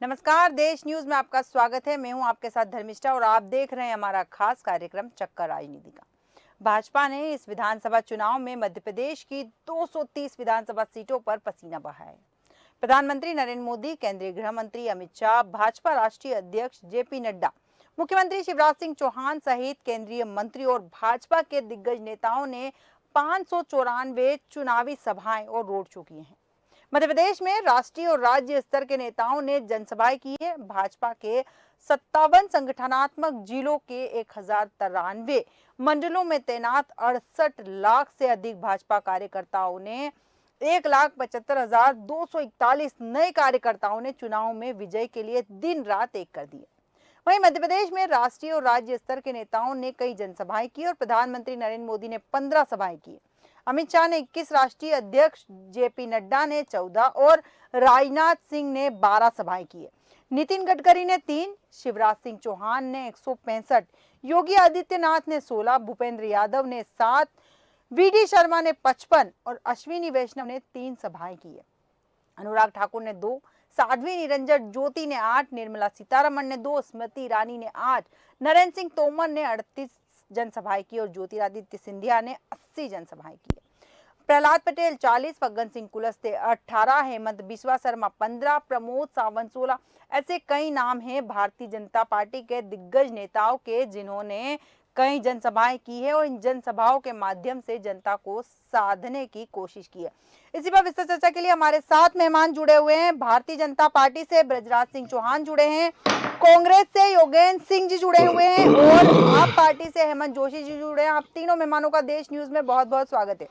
नमस्कार, देश न्यूज में आपका स्वागत है। मैं हूं आपके साथ धर्मिष्ठा और आप देख रहे हैं हमारा खास कार्यक्रम चक्कर राजनीति का। भाजपा ने इस विधानसभा चुनाव में मध्य प्रदेश की 230 विधानसभा सीटों पर पसीना बहाया है। प्रधानमंत्री नरेंद्र मोदी, केंद्रीय गृह मंत्री अमित शाह, भाजपा राष्ट्रीय अध्यक्ष जेपी नड्डा, मुख्यमंत्री शिवराज सिंह चौहान सहित केंद्रीय मंत्री और भाजपा के दिग्गज नेताओं ने 594 चुनावी सभाएं और रोड शो किए हैं। मध्य प्रदेश में राष्ट्रीय और राज्य स्तर के नेताओं ने जनसभाएं की है। भाजपा के 57 संगठनात्मक जिलों के 1093 मंडलों में तैनात 68 लाख से अधिक भाजपा कार्यकर्ताओं ने 1,75,241 नए कार्यकर्ताओं ने चुनाव में विजय के लिए दिन रात एक कर दिए। वहीं मध्य प्रदेश में राष्ट्रीय और राज्य स्तर के नेताओं ने कई जनसभाएं की और प्रधानमंत्री नरेंद्र मोदी ने 15 सभाएं की। अमित शाह ने 21, राष्ट्रीय अध्यक्ष जेपी नड्डा ने 14 और राजनाथ सिंह ने 12 सभाएं की है। नितिन गडकरी ने 3, शिवराज सिंह चौहान ने 165, योगी आदित्यनाथ ने 16, भूपेंद्र यादव ने 7, वीडी शर्मा ने 55 और अश्विनी वैष्णव ने 3 सभाएं की है। अनुराग ठाकुर ने 2, साध्वी निरंजन ज्योति ने 8, निर्मला सीतारमण ने 2, स्मृति ईरानी ने 8, नरेंद्र सिंह तोमर ने 38 जनसभाएं की और ज्योतिरादित्य सिंधिया ने 80 जनसभाएं की। प्रहलाद पटेल 40, फग्गन सिंह कुलस्ते 18, हेमंत बिस्वा शर्मा 15, प्रमोद सावंत 16, ऐसे कई नाम हैं भारतीय जनता पार्टी के दिग्गज नेताओं के जिन्होंने कई जनसभाएं की है और इन जनसभाओं के माध्यम से जनता को साधने की कोशिश की है। इसी पर विस्तृत चर्चा के लिए हमारे साथ मेहमान जुड़े हुए हैं। भारतीय जनता पार्टी से ब्रजराज सिंह चौहान जुड़े हैं, कांग्रेस से योगेंद्र सिंह जी जुड़े हुए हैं और आप पार्टी से हेमंत जोशी जी जुड़े हैं। आप तीनों मेहमानों का देश न्यूज में बहुत बहुत स्वागत है।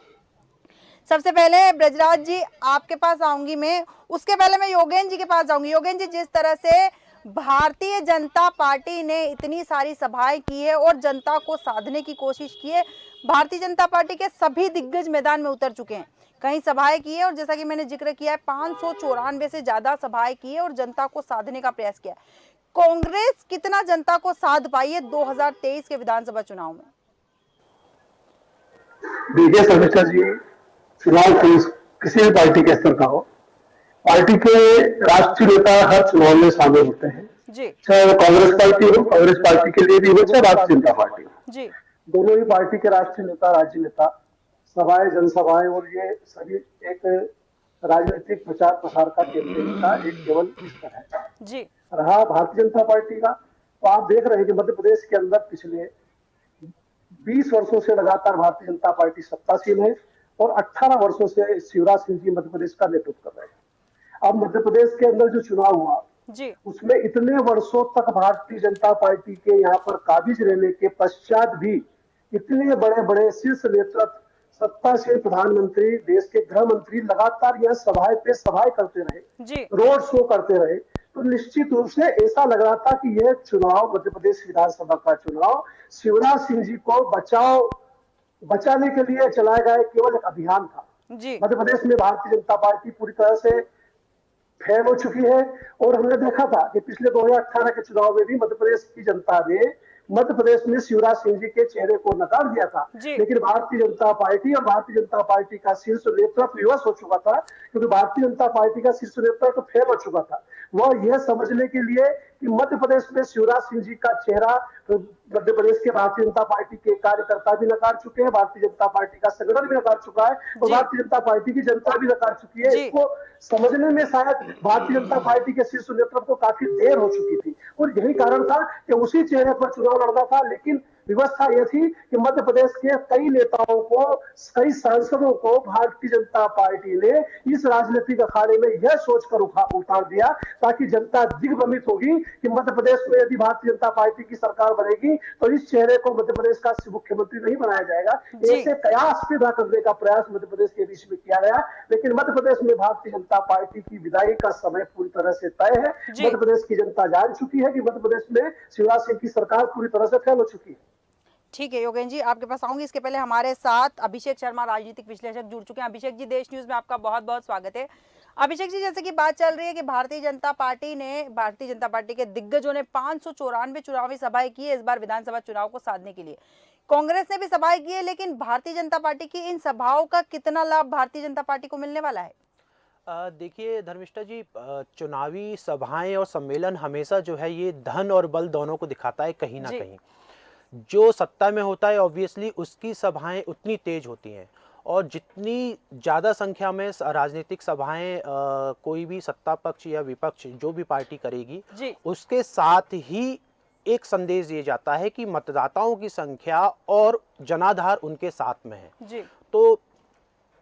सबसे पहले ब्रजराज जी आपके पास आऊंगी मैं, उसके पहले मैं योगेंद्र जी के पास जाऊंगी। योगेंद्र जी, जिस तरह से भारतीय जनता पार्टी ने इतनी सारी सभाएं की है और जनता को साधने की कोशिश की है, भारतीय जनता पार्टी के सभी दिग्गज मैदान में उतर चुके हैं, कई सभाएं की है और जैसा कि मैंने जिक्र किया है 594 से ज्यादा सभाएं की है और जनता को साधने का प्रयास किया है। कांग्रेस कितना जनता को साध पाई है 2023 के विधानसभा चुनाव में? देखिए समीक्षा जी, चुनाव किसी भी पार्टी के स्तर का हो, पार्टी के राष्ट्रीय नेता हर चुनाव में शामिल होते हैं, चाहे वो कांग्रेस पार्टी हो, कांग्रेस पार्टी के लिए भी हो, चाहे भारतीय जनता पार्टी हो। दोनों ही पार्टी के राष्ट्रीय नेता, राज्य नेता, सभाएं, जनसभाएं और ये सभी एक राजनीतिक प्रचार प्रसार का केंद्र का एक केवल स्तर है। रहा भारतीय जनता पार्टी का, तो आप देख रहे हैं कि मध्य प्रदेश के अंदर पिछले 20 वर्षों से लगातार भारतीय जनता पार्टी सत्तासीन है और 18 वर्षों से शिवराज सिंह जी मध्य प्रदेश का नेतृत्व कर रहे हैं। अब मध्य प्रदेश के अंदर जो चुनाव हुआ उसमें इतने वर्षों तक भारतीय जनता पार्टी के यहाँ पर काबिज रहने के पश्चात भी इतने बड़े बड़े शीर्ष नेतृत्व, सत्ता से प्रधानमंत्री, देश के गृह मंत्री लगातार यह सभाएं पे सभाएं करते रहे, रोड शो करते रहे, तो निश्चित रूप से ऐसा लग रहा था कि यह चुनाव, मध्य प्रदेश विधानसभा का चुनाव, शिवराज सिंह जी को बचाने के लिए चलाया गया केवल एक अभियान था। मध्य प्रदेश में भारतीय जनता पार्टी पूरी तरह से फेल हो चुकी है और हमने देखा था कि पिछले 2018 के चुनाव में भी मध्य प्रदेश की जनता ने मध्य प्रदेश में शिवराज सिंह जी के चेहरे को नकार दिया था, लेकिन भारतीय जनता पार्टी और भारतीय जनता पार्टी का शीर्ष नेतृत्व विवश हो चुका था, क्योंकि भारतीय जनता पार्टी का शीर्ष नेतृत्व तो फेल हो चुका था। वह यह समझने के लिए कि मध्य प्रदेश में शिवराज सिंह जी का चेहरा, मध्य प्रदेश के भारतीय जनता पार्टी के कार्यकर्ता भी नकार चुके हैं, भारतीय जनता पार्टी का संगठन भी नकार चुका है और भारतीय जनता पार्टी की जनता भी नकार चुकी है। इसको समझने में शायद भारतीय जनता पार्टी के शीर्ष नेतृत्व को काफी देर हो चुकी थी और यही कारण था कि उसी चेहरे पर चुनाव लड़ना था। लेकिन व्यवस्था यह थी कि मध्य प्रदेश के कई नेताओं को, कई सांसदों को भारतीय जनता पार्टी ने इस राजनीतिक अखाड़े में यह सोचकर उतार दिया ताकि जनता दिग्भ्रमित होगी कि मध्य प्रदेश में यदि भारतीय जनता पार्टी की सरकार बनेगी तो इस चेहरे को मध्य प्रदेश का मुख्यमंत्री नहीं बनाया जाएगा। ऐसे कयास पैदा करने का प्रयास मध्य प्रदेश के बीच में किया गया, लेकिन मध्य प्रदेश में भारतीय जनता पार्टी की विदाई का समय पूरी तरह से तय है। मध्य प्रदेश की जनता जान चुकी है कि मध्य प्रदेश में शिवराज सिंह की सरकार पूरी तरह से फेल हो चुकी है। ठीक है योगेंद्र जी, आपके पास आऊंगी। इसके पहले हमारे साथ अभिषेक शर्मा, राजनीतिक विश्लेषक, जुड़ चुके हैं। अभिषेक जी, देश न्यूज में आपका बहुत बहुत स्वागत है। अभिषेक जी, जैसे कि बात चल रही है कि भारतीय जनता पार्टी के दिग्गजों ने 594 चुनावी सभाएं की है इस बार विधानसभा चुनाव को साधने के लिए। कांग्रेस ने भी सभाएं की है, लेकिन भारतीय जनता पार्टी की इन सभाओं का कितना लाभ भारतीय जनता पार्टी को मिलने वाला है? देखिए धर्मिष्ठा जी, चुनावी सभाएं और सम्मेलन हमेशा जो है ये धन और बल दोनों को दिखाता है कहीं ना जी। कहीं। जो सत्ता में होता है ऑब्वियसली उसकी सभाएं उतनी तेज होती हैं, और जितनी ज़्यादा संख्या में राजनीतिक सभाएं कोई भी सत्ता पक्ष या विपक्ष जो भी पार्टी करेगी, जी। उसके साथ ही एक संदेश दिया जाता है कि मतदाताओं की संख्या और जनाधार उनके साथ में है। जी। तो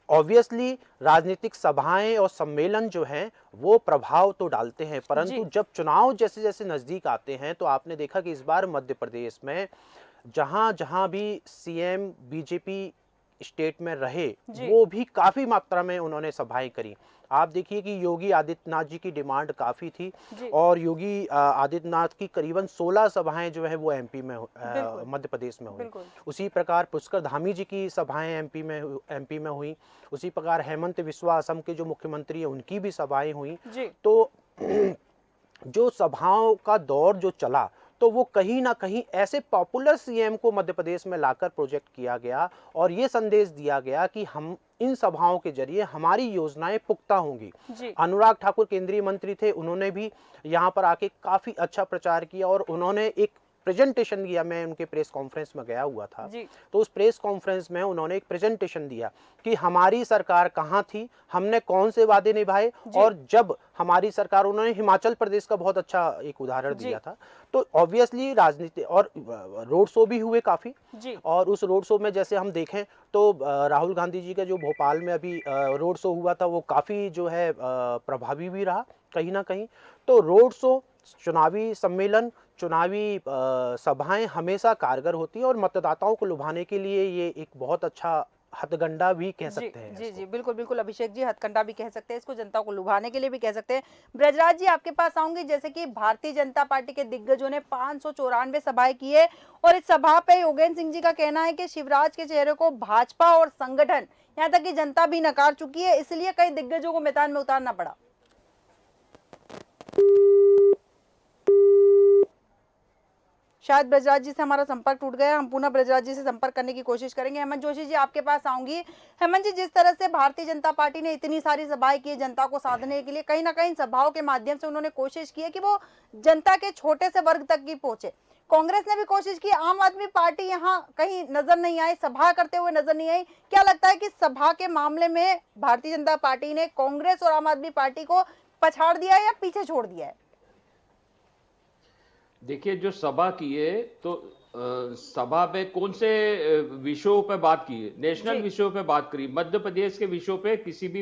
ऑब्वियसली राजनीतिक सभाएं और सम्मेलन जो हैं वो प्रभाव तो डालते हैं, परंतु जी। जब चुनाव जैसे जैसे नज़दीक आते हैं तो आपने देखा कि इस बार मध्य प्रदेश में जहां जहां भी सीएम बीजेपी स्टेट में रहे, जी। वो भी काफ़ी मात्रा में उन्होंने सभाएं करी। आप देखिए कि योगी आदित्यनाथ जी की डिमांड काफ़ी थी, जी। और योगी आदित्यनाथ की करीबन 16 सभाएं जो है वो एमपी में बिल्कुल। मध्य प्रदेश में हुई। बिल्कुल। उसी प्रकार पुष्कर धामी जी की सभाएं एमपी में हुई। उसी प्रकार हेमंत बिस्वा असम के जो मुख्यमंत्री हैं उनकी भी सभाएं हुई। जी। तो जो सभाओं का दौर जो चला, तो वो कहीं ना कहीं ऐसे पॉपुलर सीएम को मध्य प्रदेश में लाकर प्रोजेक्ट किया गया, और ये संदेश दिया गया कि हम इन सभाओं के जरिए हमारी योजनाएं पुख्ता होंगी। जी। अनुराग ठाकुर केंद्रीय मंत्री थे, उन्होंने भी यहाँ पर आके काफ़ी अच्छा प्रचार किया, और उन्होंने एक प्रेजेंटेशन दिया। मैं उनके प्रेस कॉन्फ्रेंस में गया हुआ था, जी। तो उस प्रेस कॉन्फ्रेंस में उन्होंने एक प्रेजेंटेशन दिया कि हमारी सरकार कहाँ थी, हमने कौन से वादे निभाए, और जब हमारी सरकार, उन्होंने हिमाचल प्रदेश का बहुत अच्छा एक उदाहरण दिया था। तो ऑब्वियसली राजनीति और रोड शो भी हुए काफ़ी, और उस रोड शो में जैसे हम देखें तो राहुल गांधी जी का जो भोपाल में अभी रोड शो हुआ था वो काफ़ी जो है प्रभावी भी रहा कहीं ना कहीं। तो रोड शो, चुनावी सम्मेलन, चुनावी सभाएं हमेशा कारगर होती है, और मतदाताओं को लुभाने के लिए ये एक बहुत अच्छा हथकंडा भी कह सकते हैं। जी जी बिल्कुल बिल्कुल अभिषेक जी, हथकंडा भी कह सकते हैं इसको, जनता को लुभाने के लिए भी कह सकते हैं। ब्रजराज जी, आपके पास आऊंगी। जैसे कि भारतीय जनता पार्टी के दिग्गजों ने 594 सभाएं की है, और इस सभा पे योगेंद्र सिंह जी का कहना है कि शिवराज के चेहरे को भाजपा और संगठन, यहाँ तक कि जनता भी नकार चुकी है, इसलिए कई दिग्गजों को मैदान में उतारना पड़ा। शायद ब्रजराज जी से हमारा संपर्क टूट गया। हम पुनः ब्रजराज जी से संपर्क करने की कोशिश करेंगे। हेमंत जोशी जी, आपके पास आऊंगी। हेमंत जी, जिस तरह से भारतीय जनता पार्टी ने इतनी सारी सभाएं की जनता को साधने के लिए, कहीं ना कहीं सभाओं के माध्यम से उन्होंने कोशिश की है कि वो जनता के छोटे से वर्ग तक की पहुंचे। कांग्रेस ने भी कोशिश की, आम आदमी पार्टी यहाँ कहीं नजर नहीं आई, सभा करते हुए नजर नहीं आई। क्या लगता है कि सभा के मामले में भारतीय जनता पार्टी ने कांग्रेस और आम आदमी पार्टी को पछाड़ दिया है या पीछे छोड़ दिया है? देखिए, जो सभा की है तो सभा में कौन से विषयों पे बात की है? नेशनल विषयों पे बात करी। मध्य प्रदेश के विषयों पे किसी भी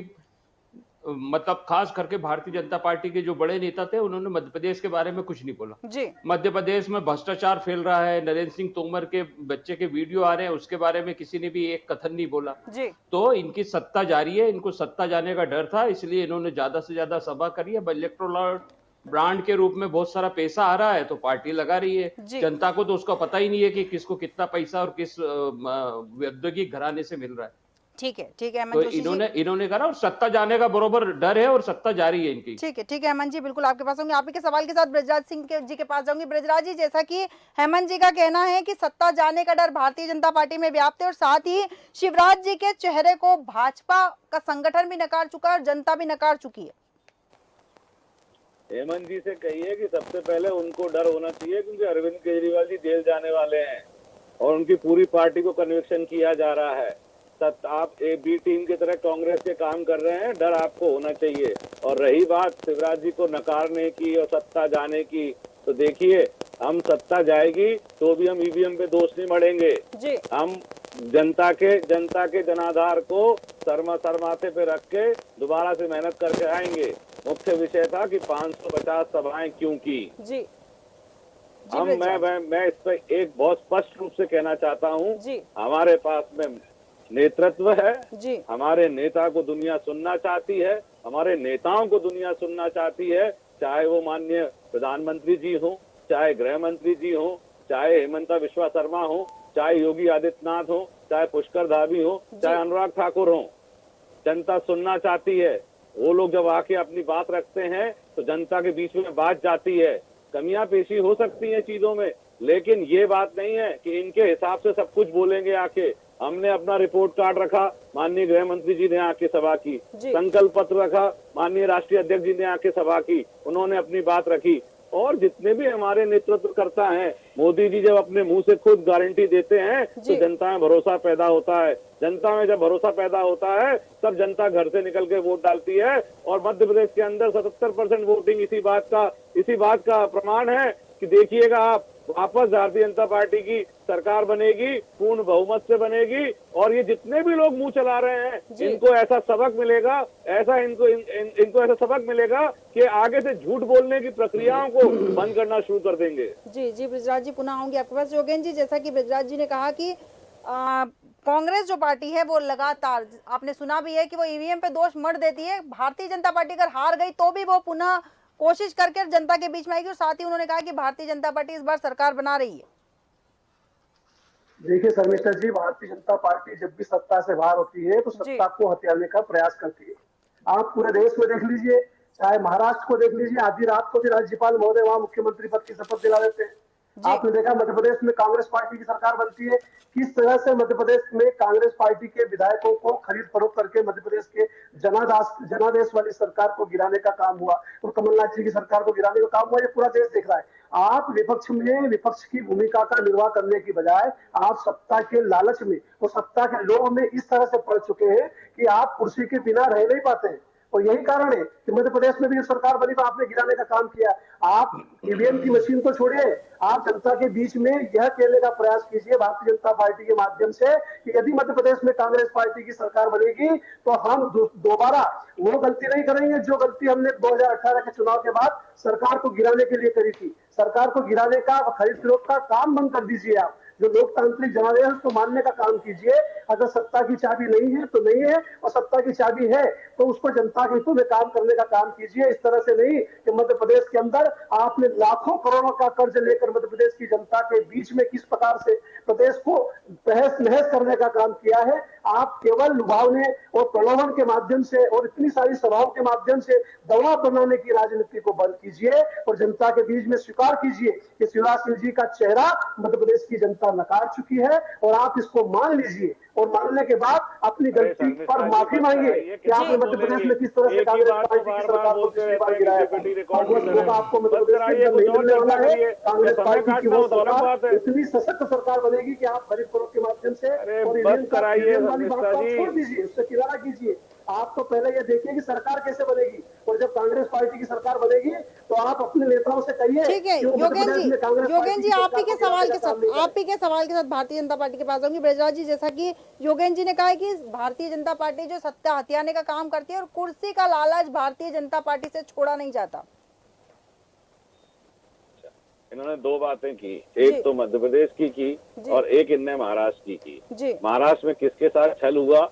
मतलब खास करके भारतीय जनता पार्टी के जो बड़े नेता थे उन्होंने मध्य प्रदेश के बारे में कुछ नहीं बोला जी। मध्य प्रदेश में भ्रष्टाचार फैल रहा है, नरेंद्र सिंह तोमर के बच्चे के वीडियो आ रहे हैं, उसके बारे में किसी ने भी एक कथन नहीं बोला जी। तो इनकी सत्ता जारी है, इनको सत्ता जाने का डर था, इसलिए इन्होंने ज्यादा से ज्यादा सभा करी है। इलेक्टोरल ब्रांड के रूप में बहुत सारा पैसा आ रहा है तो पार्टी लगा रही है। जनता को तो उसका पता ही नहीं है कि किसको कितना पैसा और किस औद्योगिक घराने से मिल रहा है। ठीक है, ठीक है। तो इन्होंने कहा और सत्ता जाने का बरोबर डर है और सत्ता जारी है इनकी। ठीक है, ठीक है हेमंत जी, बिल्कुल आपके पास होंगे। आप ही के सवाल के साथ ब्रजराज सिंह जी के पास जाऊंगी। ब्रजराज जी, जैसा कि हेमंत जी का कहना है कि सत्ता जाने का डर भारतीय जनता पार्टी में व्याप्त है, और साथ ही शिवराज जी के चेहरे को भाजपा का संगठन भी नकार चुका है और जनता भी नकार चुकी है। हेमंत जी से कहिए कि सबसे पहले उनको डर होना चाहिए, क्योंकि अरविंद केजरीवाल जी जेल जाने वाले हैं और उनकी पूरी पार्टी को कन्विक्शन किया जा रहा है। आप ए बी टीम की तरह कांग्रेस के काम कर रहे हैं, डर आपको होना चाहिए। और रही बात शिवराज जी को नकारने की और सत्ता जाने की, तो देखिए हम सत्ता जाएगी तो भी हम ईवीएम पे दोष नहीं मढ़ेंगे। हम जनता के जनाधार को सरमाथे पे रख के दोबारा से मेहनत करके आएंगे। मुख्य विषय था कि 550 सभाएं क्यों की। जी। हम मैं इस पर एक बहुत स्पष्ट रूप से कहना चाहता हूं, हमारे पास में नेतृत्व है, हमारे नेता को दुनिया सुनना चाहती है, हमारे नेताओं को दुनिया सुनना चाहती है, चाहे वो माननीय प्रधानमंत्री जी हो, चाहे गृह मंत्री जी हो, चाहे हेमंता बिस्वा शर्मा हो, चाहे योगी आदित्यनाथ हो, चाहे पुष्कर धामी हो, चाहे अनुराग ठाकुर हो। जनता सुनना चाहती है। वो लोग जब आके अपनी बात रखते हैं तो जनता के बीच में बात जाती है। कमियां पेशी हो सकती हैं चीजों में, लेकिन ये बात नहीं है कि इनके हिसाब से सब कुछ बोलेंगे आके। हमने अपना रिपोर्ट कार्ड रखा, माननीय गृह मंत्री जी ने आके सभा की, संकल्प पत्र रखा, माननीय राष्ट्रीय अध्यक्ष जी ने आके सभा की, उन्होंने अपनी बात रखी। और जितने भी हमारे नेतृत्व करता है, मोदी जी जब अपने मुंह से खुद गारंटी देते हैं तो जनता में भरोसा पैदा होता है। जनता में जब भरोसा पैदा होता है तब जनता घर से निकल के वोट डालती है। और मध्य प्रदेश के अंदर 77% वोटिंग इसी बात का प्रमाण है कि देखिएगा आप, वापस भारतीय जनता पार्टी की सरकार बनेगी, पूर्ण बहुमत से बनेगी। और ये जितने भी लोग मुंह चला रहे हैं, इनको ऐसा सबक मिलेगा, इनको ऐसा सबक मिलेगा कि आगे से झूठ बोलने की प्रक्रियाओं को बंद करना शुरू कर देंगे। जी बृजराज जी, पुनः आऊंगी आपके पास। योगेंद्र जी, जैसा कि बृजराज जी ने कहा कि कांग्रेस जो पार्टी है वो लगातार, आपने सुना भी है कि वो ईवीएम पे दोष मढ़ देती है। भारतीय जनता पार्टी अगर हार गई तो भी वो पुनः कोशिश करके जनता के बीच में आएगी। और साथ ही उन्होंने कहा कि भारतीय जनता पार्टी इस बार सरकार बना रही है। देखिए शर्मिष्ठा जी, भारतीय जनता पार्टी जब भी सत्ता से बाहर होती है तो सत्ता को हथियाने का प्रयास करती है। आप पूरे देश में देख लीजिए, चाहे महाराष्ट्र को देख लीजिए, आधी रात को भी राज्यपाल महोदय वहां मुख्यमंत्री पद की शपथ दिला देते हैं। आपने देखा मध्य प्रदेश में कांग्रेस पार्टी की सरकार बनती है, किस तरह से मध्य प्रदेश में कांग्रेस पार्टी के विधायकों को खरीद फरोख्त करके मध्य प्रदेश के जनादेश वाली सरकार को गिराने का काम हुआ और कमलनाथ जी की सरकार को गिराने का काम हुआ। ये पूरा देश देख रहा है। आप विपक्ष में विपक्ष की भूमिका का निर्वाह करने की बजाय आप सत्ता के लालच में और सत्ता के लोभ में इस तरह से पड़ चुके हैं कि आप कुर्सी के बिना रह नहीं पाते हैं। और यही कारण है कि मध्य प्रदेश में भी जो सरकार बनी तो आपने गिराने का काम किया। आप ईवीएम की मशीन को छोड़िए, आप जनता के बीच में यह कहने का प्रयास कीजिए भारतीय जनता पार्टी के माध्यम से कि यदि मध्य प्रदेश में कांग्रेस पार्टी की सरकार बनेगी तो हम दोबारा वो गलती नहीं करेंगे जो गलती हमने 2018 के चुनाव के बाद सरकार को गिराने के लिए करी थी। सरकार को गिराने का, खरीद फरोख्त का काम बंद कर दीजिए। आप जो लोकतांत्रिक जनादेश है उसको मानने का काम कीजिए। अगर सत्ता की चाबी नहीं है तो नहीं है, और सत्ता की चाबी है तो उसको जनता के हितों में काम करने का काम कीजिए। इस तरह से नहीं कि मध्य प्रदेश के अंदर आपने लाखों करोड़ों का कर्ज लेकर मध्य प्रदेश की जनता के बीच में किस प्रकार से प्रदेश को तहस नहस करने का काम किया है। आप केवल लुभावने और प्रलोभन के माध्यम से और इतनी सारी सभाओं के माध्यम से दबाव बनाने की राजनीति को बंद कीजिए और जनता के बीच में स्वीकार कीजिए कि शिवराज सिंह जी का चेहरा मध्य प्रदेश की जनता नकार चुकी है। और आप इसको मान लीजिए और मानने के बाद अपनी गलती पर माफी मांगिए कि आपने मध्य प्रदेश में किस तरह से कांग्रेस पार्टी की सरकार को पिछली बार गिराया था। आपको मध्य प्रदेश में नहीं मिलने वाला है। कांग्रेस पार्टी की वो सरकार इतनी सशक्त सरकार बनेगी कि आप खरीद फरोख्त के माध्यम से और वाली बात को छोड़ दीजिए, उससे किनारा कीजिए। आप तो पहले ये देखिए कि सरकार कैसे बनेगी, और जब कांग्रेस पार्टी की सरकार बनेगी तो आप अपने नेताओं से कहिए। ठीक है योगेंद्र जी, आप ही के सवाल के साथ भारतीय जनता पार्टी के पास आऊंगी। बृजराज जी, जैसा कि योगेंद्र जी ने कहा है कि भारतीय जनता पार्टी जो सत्ता हथियाने का काम करती है और कुर्सी का लालच भारतीय जनता पार्टी से छोड़ा नहीं जाता। इन्होंने दो बातें की, एक तो मध्य प्रदेश की और एक इनने महाराष्ट्र की। महाराष्ट्र में किसके साथ छल हुआ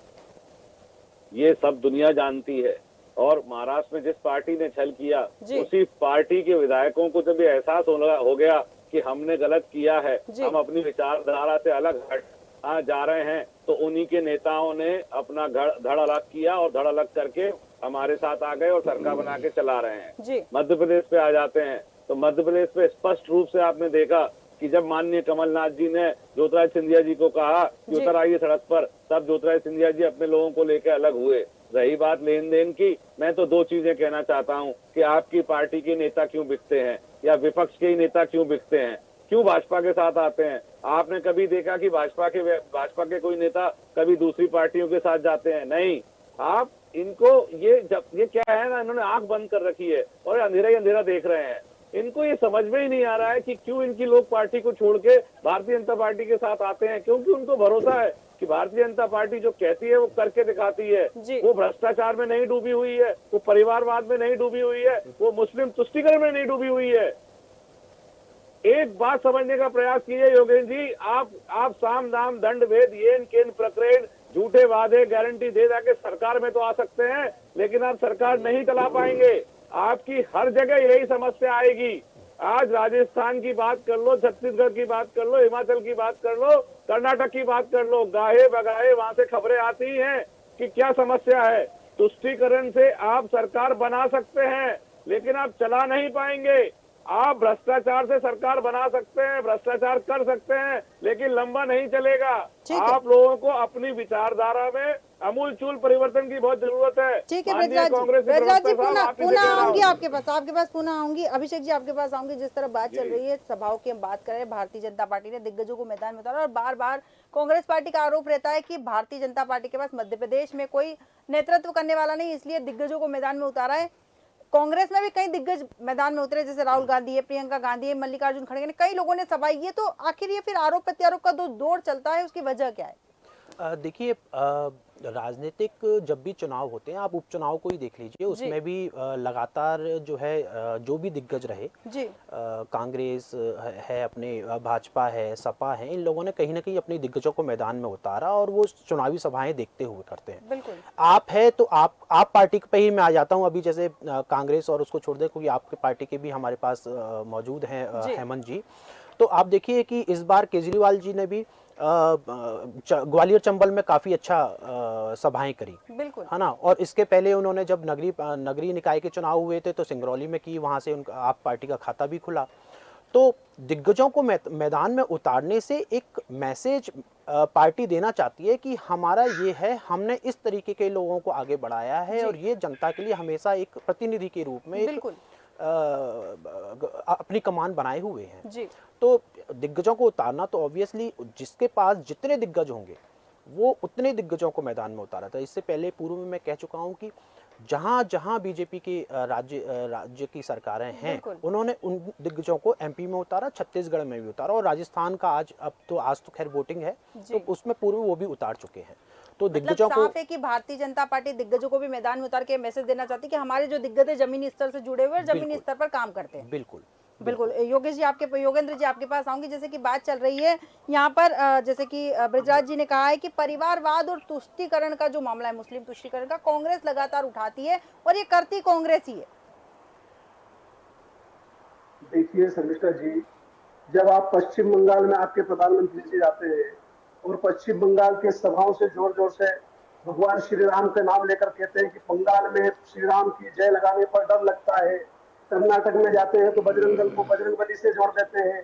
ये सब दुनिया जानती है। और महाराष्ट्र में जिस पार्टी ने छल किया उसी पार्टी के विधायकों को जब ये एहसास हो गया कि हमने गलत किया है, हम अपनी विचारधारा से अलग हट जा रहे हैं, तो उन्हीं के नेताओं ने अपना धड़ अलग किया और धड़ अलग करके हमारे साथ आ गए और सरकार बना के चला रहे हैं। मध्य प्रदेश पे आ जाते हैं तो मध्य प्रदेश पे स्पष्ट रूप से आपने देखा कि जब माननीय कमलनाथ जी ने ज्योतिरादित्य सिंधिया जी को कहा कि उतर आइए सड़क पर, तब ज्योतिरादित्य सिंधिया जी अपने लोगों को लेकर अलग हुए। रही बात लेन देन की, मैं तो दो चीजें कहना चाहता हूं कि आपकी पार्टी के नेता क्यों बिकते हैं या विपक्ष के ही नेता क्यों बिकते हैं, क्यों भाजपा के साथ आते हैं। आपने कभी देखा कि भाजपा के कोई नेता कभी दूसरी पार्टियों के साथ जाते हैं? नहीं। आप इनको ये क्या है ना, इन्होंने आंख बंद कर रखी है और अंधेरा ही अंधेरा देख रहे हैं। इनको ये समझ में ही नहीं आ रहा है कि क्यों इनकी लोग पार्टी को छोड़ के भारतीय जनता पार्टी के साथ आते हैं, क्योंकि उनको भरोसा है कि भारतीय जनता पार्टी जो कहती है वो करके दिखाती है। वो भ्रष्टाचार में नहीं डूबी हुई है, वो परिवारवाद में नहीं डूबी हुई है, वो मुस्लिम तुष्टीकरण में नहीं डूबी हुई है। एक बात समझने का प्रयास कीजिए योगेंद्र जी, आप साम दाम दंड भेद येन केन प्रकरण झूठे वादे गारंटी दे के सरकार में तो आ सकते हैं, लेकिन आप सरकार नहीं चला पाएंगे। आपकी हर जगह यही समस्या आएगी। आज राजस्थान की बात कर लो, छत्तीसगढ़ की बात कर लो, हिमाचल की बात कर लो, कर्नाटक की बात कर लो, गाहे बगाहे वहां से खबरें आती हैं कि क्या समस्या है। तुष्टीकरण से आप सरकार बना सकते हैं लेकिन आप चला नहीं पाएंगे। आप भ्रष्टाचार से सरकार बना सकते हैं, भ्रष्टाचार कर सकते हैं, लेकिन लंबा नहीं चलेगा। आप लोगों को अपनी विचारधारा में अमूलचूल परिवर्तन की बहुत जरूरत है। ठीक है माननीय कांग्रेस के ब्रजराज जी, प्रवक्ता साहब, आप ही से पुनः कह रहा आऊंगी हूं। आपके पास पुनः आऊंगी। अभिषेक जी आपके पास आऊंगी। जिस तरह बात चल रही है सभाओं की, हम बात कर रहे हैं, भारतीय जनता पार्टी ने दिग्गजों को मैदान में उतारा और बार बार कांग्रेस पार्टी का आरोप रहता है कि भारतीय जनता पार्टी के पास मध्य प्रदेश में कोई नेतृत्व करने वाला नहीं, इसलिए दिग्गजों को मैदान में उतारा है। कांग्रेस में भी कई दिग्गज मैदान में उतरे, जैसे राहुल गांधी है, प्रियंका गांधी है, मल्लिकार्जुन खड़गे ने, कई लोगों ने सभा ये तो आखिर ये फिर आरोप प्रत्यारोप का दौर चलता है, उसकी वजह क्या है? देखिए, राजनीतिक जब भी चुनाव होते हैं, आप उपचुनाव को ही देख लीजिए, उसमें भी लगातार जो है जो भी दिग्गज रहे जी, कांग्रेस है, अपने भाजपा है, सपा है, इन लोगों ने कहीं ना कहीं अपने दिग्गजों को मैदान में उतारा और वो चुनावी सभाएं देखते हुए करते हैं। बिल्कुल। आप है तो आप पार्टी पे ही मैं आ जाता हूं। अभी जैसे कांग्रेस और उसको छोड़ दे, क्योंकि आपके पार्टी के भी हमारे पास मौजूद हैं हेमंत जी। तो आप देखिए कि इस बार केजरीवाल जी ने भी ग्वालियर चंबल में काफी अच्छा सभाएं करी, बिल्कुल, है ना। और इसके पहले उन्होंने जब नगरीय निकाय के चुनाव हुए थे तो सिंगरौली में की, वहां से उनका आप पार्टी का खाता भी खुला। तो दिग्गजों को मैदान में उतारने से एक मैसेज पार्टी देना चाहती है कि हमारा ये है, हमने इस तरीके के लोगों को आगे बढ़ाया है और ये जनता के लिए हमेशा एक प्रतिनिधि के रूप में बिल्कुल अपनी कमान बनाए हुए हैं जी। तो दिग्गजों को उतारना तो ऑब्वियसली जिसके पास जितने दिग्गज होंगे वो उतने दिग्गजों को मैदान में उतारा था। इससे पहले पूर्व में मैं कह चुका हूं कि जहां जहां बीजेपी की राज्य की सरकारें हैं, उन्होंने उन दिग्गजों को एमपी में उतारा, छत्तीसगढ़ में भी उतारा और राजस्थान का आज तो खैर वोटिंग है तो उसमें पूर्व वो भी उतार चुके हैं। तो दिग्गजों को साफ है कि भारतीय जनता पार्टी दिग्गजों को भी मैदान में उतार के मैसेज देना चाहती है कि हमारे जो दिग्गज है जमीनी स्तर से जुड़े हुए और जमीनी स्तर पर काम करते हैं। बिल्कुल बिल्कुल। योगेंद्र जी आपके पास आऊंगी। जैसे कि बात चल रही है यहाँ पर, जैसे कि ब्रजराज जी ने कहा है कि परिवारवाद और तुष्टीकरण का जो मामला है, मुस्लिम तुष्टीकरण का, कांग्रेस लगातार उठाती है और ये करती कांग्रेस ही है। देखिए शर्मिष्ठा जी, जब आप पश्चिम बंगाल में आपके प्रधानमंत्री जी जाते हैं और पश्चिम बंगाल के सभाओं से जोर जोर से भगवान श्री राम का नाम लेकर कहते हैं कि बंगाल में श्री राम की जय लगाने पर डर लगता है, कर्नाटक में जाते हैं तो बजरंग दल को बजरंग बली से जोड़ देते हैं,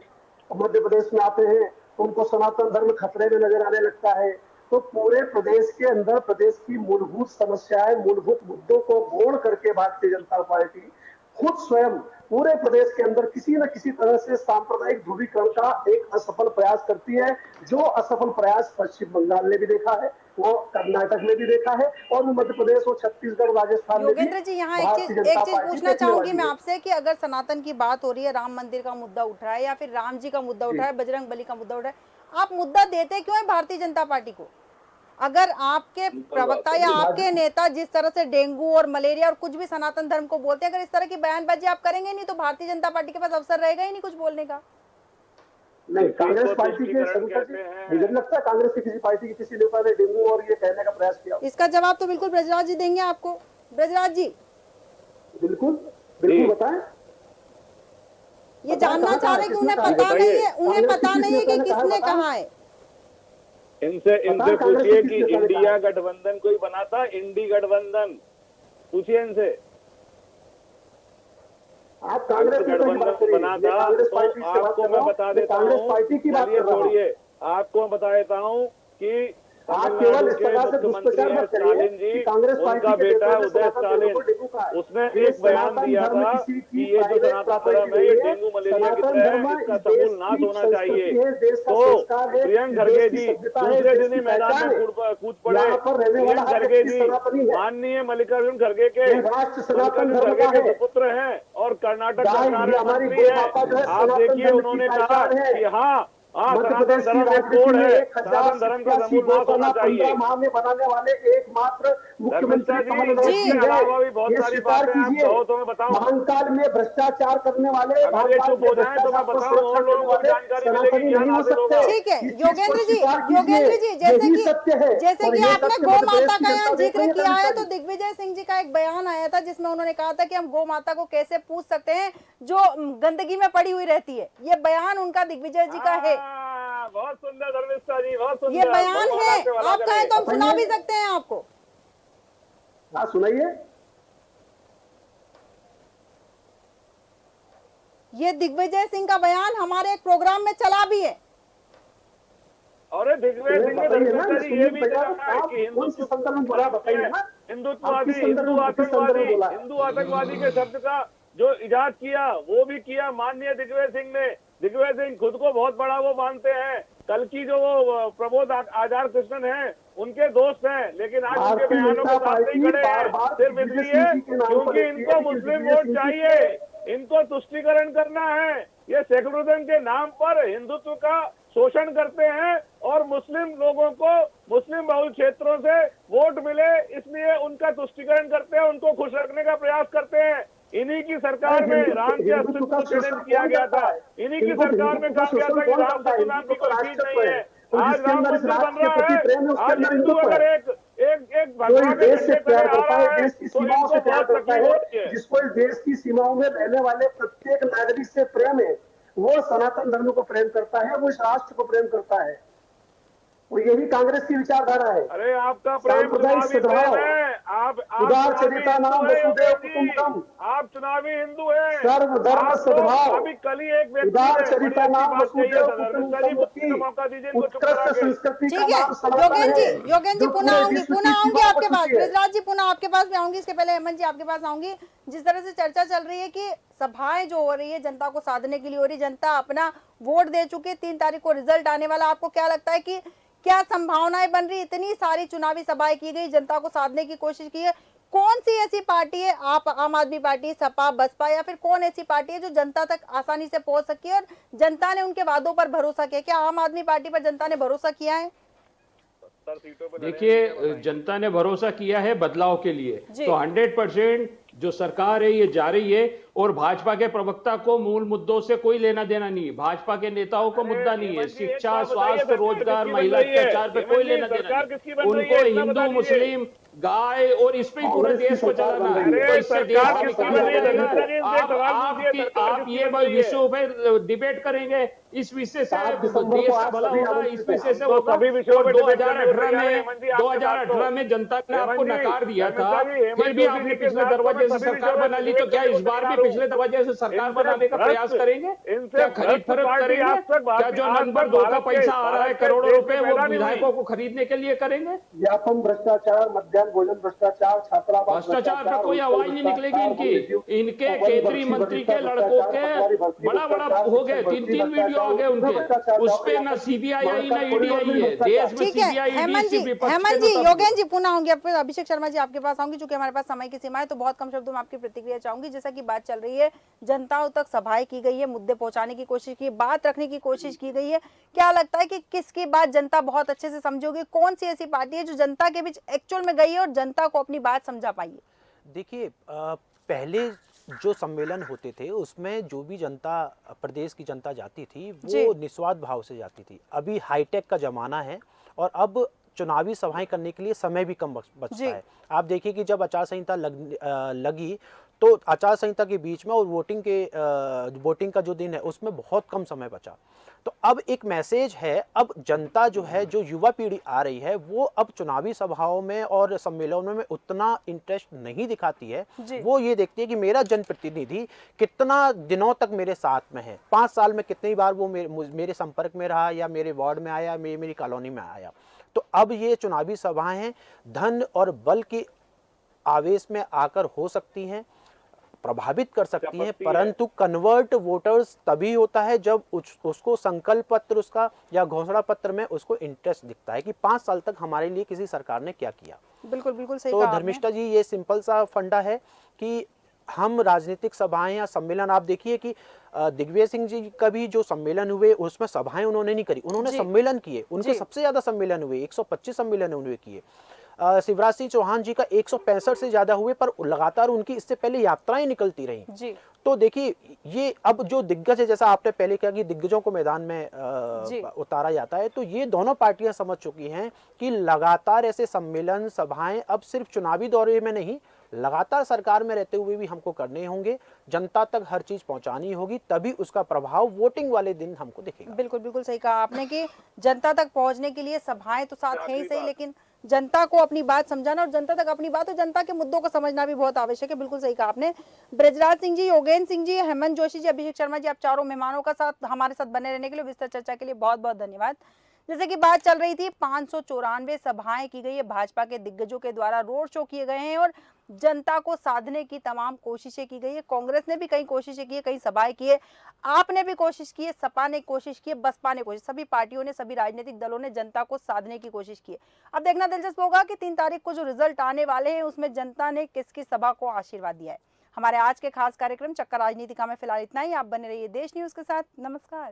मध्य प्रदेश में आते हैं तो उनको सनातन धर्म खतरे में नजर आने लगता है। तो पूरे प्रदेश के अंदर प्रदेश की मूलभूत समस्याएं, मूलभूत मुद्दों को गौण करके भारतीय जनता पार्टी खुद स्वयं पूरे प्रदेश के अंदर किसी न किसी तरह से सांप्रदायिक ध्रुवीकरण का एक असफल प्रयास करती है। जो असफल प्रयास पश्चिम बंगाल ने भी देखा है, वो कर्नाटक में भी देखा है और मध्य प्रदेश और छत्तीसगढ़ राजस्थान में भी। योगेंद्र जी, यहाँ एक चीज पूछना चाहूंगी मैं आपसे कि अगर सनातन की बात हो रही है, राम मंदिर का मुद्दा उठ रहा है या फिर राम जी का मुद्दा उठ रहा है, बजरंग बली का मुद्दा उठ रहा है, आप मुद्दा देते क्यों है भारतीय जनता पार्टी को? अगर आपके प्रवक्ता या आपके नेता जिस तरह से डेंगू और मलेरिया और कुछ भी सनातन धर्म को बोलते हैं, अगर इस तरह की बयानबाजी आप करेंगे नहीं तो भारतीय जनता पार्टी के पास अवसर रहेगा ही नहीं कुछ बोलने का। नहीं, कांग्रेस पार्टी के मुझे लगता है कांग्रेस की किसी पार्टी के किसी नेता ने डेंगू और ये कहने का प्रयास किया। इसका जवाब तो बिल्कुल ब्रजराज जी देंगे आपको। ब्रजराज जी बिल्कुल बिल्कुल बताएं। ये जानना चाह रहे कि उन्हें पता नहीं है, उन्हें पता नहीं है कि किसने कहा है। इनसे पूछिए कि इंडिया गठबंधन कोई बना था, इंडी गठबंधन पूछिए इनसे। आप कांग्रेस गठबंधन बना था तो आपको मैं बता देता हूँ, छोड़िए, आपको मैं बता देता हूँ कि आप केवल इस प्रकार से दुष्प्रचार मत करिए कि कांग्रेस पार्टी उनका बेटा उदय स्टालिन, उसने एक बयान दिया था कि ये जो सनातन धर्म है ये डेंगू मलेरिया की तरह है, इसका समूल नाश होना चाहिए। तो प्रियंक खड़गे जी दूसरे दिन ही मैदान में कूद पड़े। प्रियंक खड़गे जी माननीय मल्लिकार्जुन खड़गे के सुपुत्र हैं और कर्नाटक सरकार में मंत्री है। आप देखिए उन्होंने कहा कि हाँ सनातन धर्म एक कोड है, सनातन धर्म का समूल नाश होना चाहिए। बनाने वाले एकमात्र मुख्यमंत्री जी, अलावा भी बहुत सारी बातें आप कहो तो मैं बताऊं। महाकाल में भ्रष्टाचार करने वाले अगर ये चुप हो जाए तो मैं बताऊं और लोगों को जानकारी मिलेगी, ज्ञान हासिल होगा। ठीक है योगेंद्र जी, जैसे कि आपने गौ माता का यहाँ जिक्र किया है तो दिग्विजय सिंह जी का एक बयान आया था जिसमें उन्होंने कहा था कि हम गौ माता को कैसे पूछ सकते हैं जो गंदगी में पड़ी हुई रहती है। ये बयान उनका दिग्विजय जी का है। बहुत सुंदर धर्मिष्ठा जी, बहुत सुंदर। ये बयान है, आप कहें तो हम सुना भी सकते हैं आपको। हाँ सुनाइए। ये दिग्विजय सिंह का बयान हमारे एक प्रोग्राम में चला भी है। और दिग्विजय सिंह ने ये भी कहा है कि हिंदू आतंकवादी के शब्द का जो इजाद किया वो भी किया माननीय दिग्विजय सिंह ने। दिग्विजय सिंह खुद को बहुत बड़ा वो मानते हैं, कल की जो वो प्रबोध आचार्य कृष्णन है उनके दोस्त हैं, लेकिन आज उनके बयानों के साथ नहीं खड़े हैं सिर्फ इसलिए क्योंकि इनको मुस्लिम वोट चाहिए, इनको तुष्टीकरण करना है। ये सेकुलरिज्म के नाम पर हिंदुत्व का शोषण करते हैं और मुस्लिम लोगों को मुस्लिम बहुल क्षेत्रों से वोट मिले इसलिए उनका तुष्टीकरण करते हैं, उनको खुश रखने का प्रयास करते हैं। इन्हीं की सरकार में राम के अस्तित्व को चैलेंज किया गया था, इन्हीं की सरकार में कहा गया था कि राम सेतु नाम की कोई चीज नहीं है। आज राम मंदिर बन रहा है, आज हिंदू अगर एक भगवान के झंडे तले आ रहा है तो इनको बहुत तकलीफ होती है। जिसको इस देश की सीमाओं में रहने वाले प्रत्येक नागरिक से प्रेम है, वो सनातन धर्म को प्रेम करता है, वो इस राष्ट्र को प्रेम करता है। वो यही कांग्रेस की विचारधारा है। अरे आपका प्रेम चुनावी प्रेम है, आप उदार चरिता नाम वसुदेव कुटुंबकम, आप चुनावी हिंदू हैं। सर्वधर्म सद्भाव, अभी कल ही एक व्यक्ति उदार चरिता नाम वसुदेव कुटुंबकम की मौका दीजिए इनको चुप उत्कृष्ट करा के। संस्कृति का ठीक है नाम सनातन है। योगेन जी पुनः आऊंगी आपके पास, है। बृजराज जी पुनः आपके पास भी आऊंगी। इसके पहले हेमंत जी आपके पास आऊंगी। जिस तरह से चर्चा चल रही है कि सभाएं जो हो रही है जनता को साधने के लिए हो रही, जनता अपना वोट दे चुकी है, 3 तारीख को रिजल्ट आने वाला, आपको क्या लगता है कि क्या संभावनाएं बन रही? इतनी सारी चुनावी सभाएं की गई, जनता को साधने की कोशिश की है, कौन सी ऐसी पार्टी है, आप आम आदमी पार्टी, सपा, बसपा, या फिर कौन ऐसी पार्टी है जो जनता तक आसानी से पहुंच सकी है और जनता ने उनके वादों पर भरोसा किया? क्या आम आदमी पार्टी पर जनता ने भरोसा किया है? देखिए, जनता ने भरोसा किया है बदलाव के लिए, तो 100% जो सरकार है ये जा रही है और भाजपा के प्रवक्ता को मूल मुद्दों से कोई लेना देना नहीं है, भाजपा के नेताओं को मुद्दा नहीं है, शिक्षा, स्वास्थ्य, रोजगार, महिला अत्याचार पे कोई लेना देना नहीं, उनको हिंदू, मुस्लिम, गाय और इस पे पूरे देश को चलाना है। तो इससे देश का विकास होगा। आप ये विषयों पे डिबेट करेंगे, इस विषय से देश का भला होगा, इस विषय से होगा। 2018 में जनता ने आपको नकार दिया था, फिर भी आपने पिछले दरवाजे से सरकार बना ली, तो क्या इस बार भी पिछले दरवाजे से सरकार बनाने का प्रयास करेंगे? क्या खरीद फरोख्त करेंगे? क्या जो नंबर 2 का पैसा आ रहा है करोड़ों रुपए वो विधायकों को खरीदने के लिए करेंगे? व्यापम भ्रष्टाचार, मध्याह्न भोजन भ्रष्टाचार, छात्रावास भ्रष्टाचार पे कोई आवाज नहीं निकलेगी इनके केंद्रीय मंत्री के लड़कों के बड़ा हो गए, 3 वीडियो आ गए उनके, उस पे ना सीबीआई आई ना ईडी आई है देश में। ठीक है हेमंत जी, योगेन जी पुनः आऊंगी, अभिषेक शर्मा जी आपके पास आऊंगी। चूंकि हमारे पास समय की सीमा है तो बहुत कम शब्दों में आपकी प्रतिक्रिया चाहूंगी। जैसा कि बात चल रही है, जनताओं तक सभाएं की गई है, मुद्दे पहुंचाने की कोशिश की, बात रखने की कोशिश की गई है, क्या लगता है कि किसकी बात जनता बहुत अच्छे से समझोगी? कौन सी ऐसी पार्टी है जो जनता के बीच एक्चुअल में गई है और जनता को अपनी बात समझा पाई है? देखिए, पहले जो सम्मेलन होते थे उसमें जो भी जनता, प्रदेश की जनता जाती थी वो निस्वार्थ भाव से जाती थी। अभी हाईटेक का जमाना है और अब चुनावी सभाएं करने के लिए समय भी कम बचता है। आप देखिए कि जब आचार संहिता लगी तो आचार संहिता के बीच में और वोटिंग का जो दिन है उसमें बहुत कम समय बचा। तो अब एक मैसेज है, अब जनता जो है, जो युवा पीढ़ी आ रही है, वो अब चुनावी सभाओं में और सम्मेलनों में उतना इंटरेस्ट नहीं दिखाती है। वो ये देखती है कि मेरा जनप्रतिनिधि कितना दिनों तक मेरे साथ में है, 5 साल में कितनी बार वो मेरे संपर्क में रहा, या मेरे वार्ड में आया, मेरी कॉलोनी में आया। तो अब ये चुनावी सभाएं हैं, धन और बल के आवेश में आकर हो सकती हैं, प्रभावित कर सकती हैं, परंतु कन्वर्ट वोटर्स तभी होता है जब उसको संकल्प पत्र उसका या घोषणा पत्र में उसको इंटरेस्ट दिखता है कि 5 साल तक हमारे लिए किसी सरकार ने क्या किया। बिल्कुल सही तो कहा धर्मिष्ठा जी, ये सिंपल सा फंडा है कि हम राजनीतिक सभाएं या सम्मेलन, आप देखिए कि दिग्विजय सिंह जी का भी जो सम्मेलन हुए उसमें सभाएं उन्होंने नहीं करी, उन्होंने सम्मेलन किए, उनके सबसे ज्यादा सम्मेलन हुए, 125 सम्मेलन उन्होंने किए। शिवराज सिंह चौहान जी का 165 से ज्यादा हुए, पर लगातार उनकी इससे पहले यात्राएं निकलती रही। तो देखिए, ये अब जो दिग्गज है, जैसा आपने पहले कहा कि दिग्गजों को मैदान में उतारा जाता है, तो ये दोनों पार्टियां समझ चुकी हैं कि लगातार ऐसे सम्मेलन, सभाएं अब सिर्फ चुनावी दौरे में नहीं, लगातार सरकार में रहते हुए भी हमको करने होंगे, जनता तक हर चीज पहुंचानी होगी, तभी उसका प्रभाव वोटिंग वाले दिन हमको दिखेगा। बिल्कुल सही कहा आपने कि जनता तक पहुंचने के लिए सभाएं तो साथ है ही सही, लेकिन जनता को अपनी बात समझाना और जनता तक अपनी बात और जनता के मुद्दों को समझना भी बहुत आवश्यक है। बिल्कुल सही कहा आपने। ब्रजराज सिंह जी, योगेंद्र सिंह जी, हेमंत जोशी जी, अभिषेक शर्मा जी, आप चारों मेहमानों का साथ हमारे साथ बने रहने के लिए, विस्तृत चर्चा के लिए बहुत बहुत धन्यवाद। जैसे कि बात चल रही थी, 594 सभाएं की गई है, भाजपा के दिग्गजों के द्वारा रोड शो किए गए हैं और जनता को साधने की तमाम कोशिशें की गई है। कांग्रेस ने भी कई कोशिशें की है, कई सभाएं की है, आपने भी कोशिश की है, सपा ने कोशिश की है, बसपा ने कोशिश, सभी पार्टियों ने, सभी राजनीतिक दलों ने जनता को साधने की कोशिश की है। अब देखना दिलचस्प होगा कि 3 तारीख को जो रिजल्ट आने वाले हैं उसमें जनता ने किसकी सभा को आशीर्वाद दिया है। हमारे आज के खास कार्यक्रम चक्कर राजनीतिका में फिलहाल इतना ही। आप बने रहिए देश न्यूज के साथ। नमस्कार।